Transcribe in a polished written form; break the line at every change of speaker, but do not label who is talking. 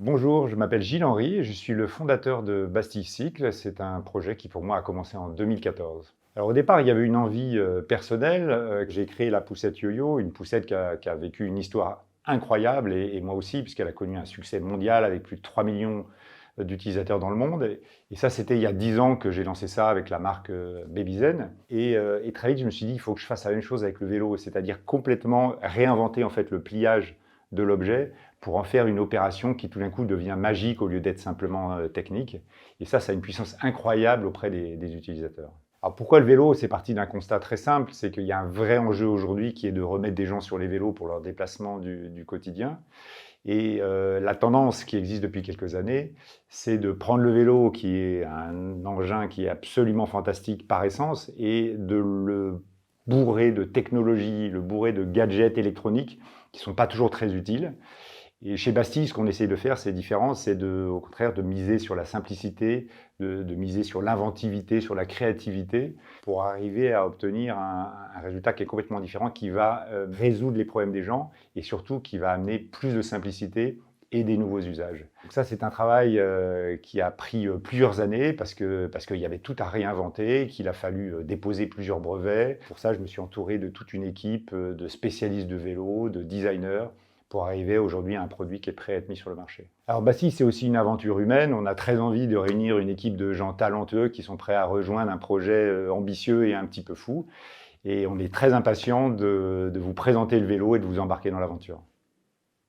Bonjour, je m'appelle Gilles Henry et je suis le fondateur de Bastille Cycle. C'est un projet qui pour moi a commencé en 2014. Alors au départ, il y avait une envie personnelle. J'ai créé la poussette Yo-Yo, une poussette qui a vécu une histoire incroyable et moi aussi, puisqu'elle a connu un succès mondial avec plus de 3 millions d'utilisateurs dans le monde. Et ça, c'était il y a 10 ans que j'ai lancé ça avec la marque Babyzen. Et très vite, je me suis dit, il faut que je fasse la même chose avec le vélo, c'est-à-dire complètement réinventer en fait le pliage de l'objet pour en faire une opération qui tout d'un coup devient magique au lieu d'être simplement technique. Et ça a une puissance incroyable auprès des utilisateurs. Alors pourquoi le vélo? C'est parti d'un constat très simple, c'est qu'il y a un vrai enjeu aujourd'hui qui est de remettre des gens sur les vélos pour leur déplacement du quotidien. Et la tendance qui existe depuis quelques années, c'est de prendre le vélo, qui est un engin qui est absolument fantastique par essence, et de le bourrer de technologies, le bourrer de gadgets électroniques qui ne sont pas toujours très utiles. Et chez Bastille, ce qu'on essaye de faire, c'est différent, c'est au contraire de miser sur la simplicité, de miser sur l'inventivité, sur la créativité, pour arriver à obtenir un résultat qui est complètement différent, qui va résoudre les problèmes des gens et surtout qui va amener plus de simplicité et des nouveaux usages. Donc ça, c'est un travail qui a pris plusieurs années parce qu'il y avait tout à réinventer, qu'il a fallu déposer plusieurs brevets. Pour ça, je me suis entouré de toute une équipe de spécialistes de vélo, de designers, pour arriver aujourd'hui à un produit qui est prêt à être mis sur le marché. Alors Bastille, c'est aussi une aventure humaine. On a très envie de réunir une équipe de gens talentueux qui sont prêts à rejoindre un projet ambitieux et un petit peu fou. Et on est très impatient de vous présenter le vélo et de vous embarquer dans l'aventure.